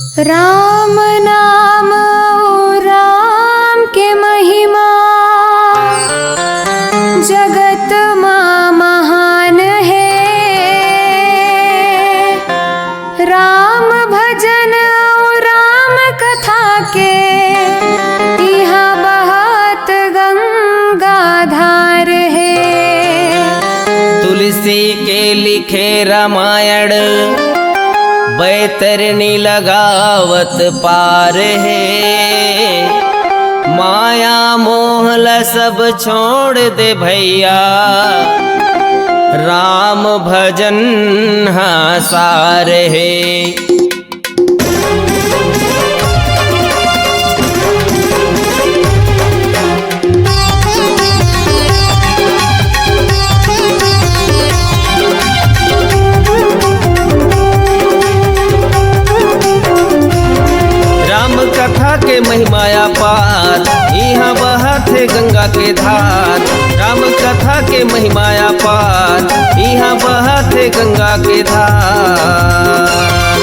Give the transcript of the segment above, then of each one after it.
राम नाम राम के महिमा जगत मां महान है। राम भजन राम कथा के यहाँ बहत गंगा धार है। तुलसी के लिखे रामायण बैतरनी लगावत पार है। माया मोहल सब छोड़ दे भैया, राम भजन हाँ सार है। कथा के महिमाया पार यहाँ बहत है गंगा के धार। राम कथा के महिमाया पार यहाँ बहत है गंगा के धार।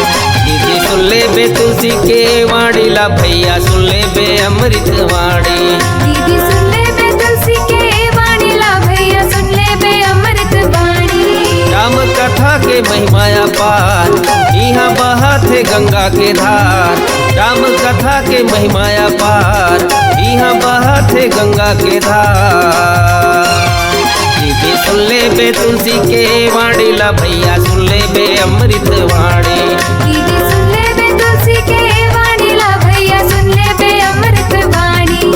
दीदी सुन ले बे तुलसी के वाणी ला भैया सुन ले बे अमृत वाणी। दीदी सुन ले बे तुलसी के वाणी ला भैया सुन ले बे अमृत वाणी। राम कथा के महिमाया पार यहाँ बहत है गंगा के धार। राम कथा के महिमाया पार यहाँ बहत है गंगा के धार। दीदी सुन ले बे तुलसी के वाणी ला भैया सुन ले बे अमृत वाणी। दीदी सुन ले बे तुलसी के वाणी ला भैया सुन ले बे अमृत वाणी।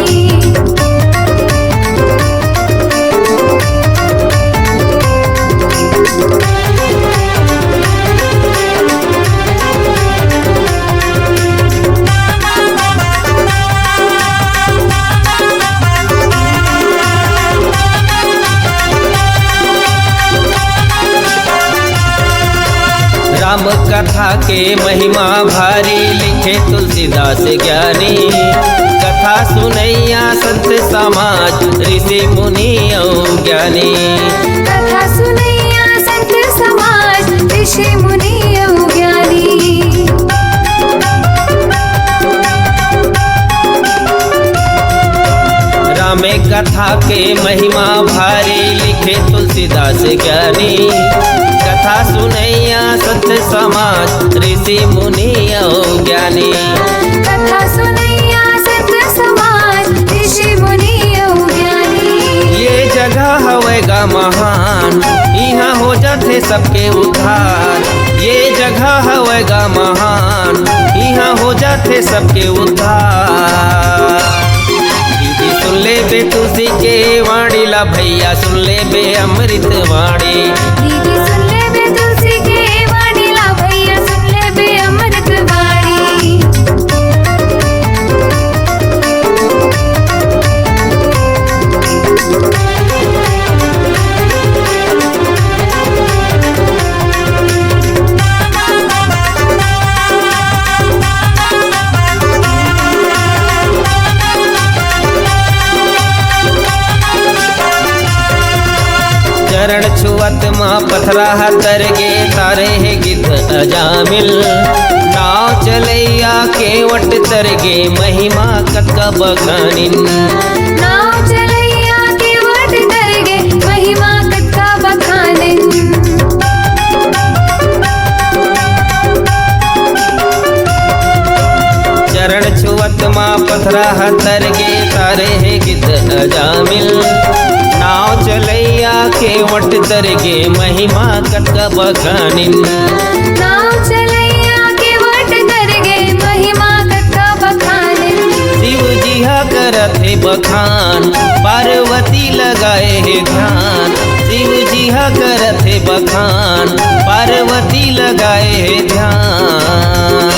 राम कथा के महिमा भारी लिखे तुलसीदास ज्ञानी। कथा सुनैया संत समाज ऋषि मुनि और ज्ञानी। कथा सुनैया संत समाज ऋषि मुनि और ज्ञानी। रामे कथा के महिमा भारी लिखे तुलसीदास ज्ञानी। कथा सुनैया संत समाज ऋषि मुनि और ज्ञानी। कथा सुनैया संत समाज ऋषि मुनि और ज्ञानी। ये जगह हवेगा महान यहाँ हो जाते सबके उद्धार। ये जगह हवेगा महान यहाँ हो जाते सबके उद्धार। दीदी सुन ले बे तुलसी के वाणी ला भैया सुन ले बे अमृत वाणी। दीदी सुन ले बे तुलसी के वाणी ला भैया सुन ले बे अमृत वाणी। चरण छुअत माँ पथरा तरगे तारे है गिद्ध अजामिल। नाव चलैया केवट तरगे महिमा कतका बखानिन। नाव चलैया केवट तरगे महिमा कतका बखानिन। चरण छुअत माँ पथरा तरगे तारे है गिद्ध अजामिल। नाव चलैया केवट तरगे महिमा कतका बखानिन। नाव चलैया केवट तरगे महिमा कतका बखानिन। शिव जी हा करत है बखान पार्वती लगाए है ध्यान। शिव जी हा करत है बखान पार्वती लगाए है ध्यान।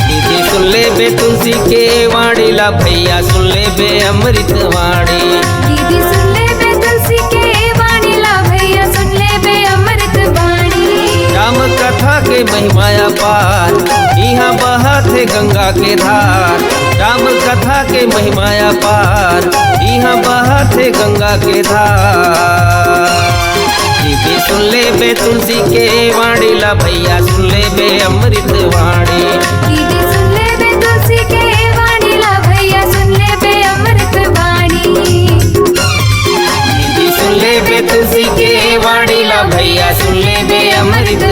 दीदी सुन ले बे तुलसी के वाणी ला भैया सुन ले बे अमृत वाणी। दीदी सुन ले बे तुलसी के वाणी ला भैया सुन ले बे अमृत वाणी। राम कथा के महिमाया पार यहाँ बहत है गंगा के धार। राम कथा के महिमाया पार यहाँ बहत है गंगा के धार। दीदी सुन ले बे तुलसी के वाणी ला भैया सुन ले बे अमृत वाणी। भैया सुन ले बे अमृत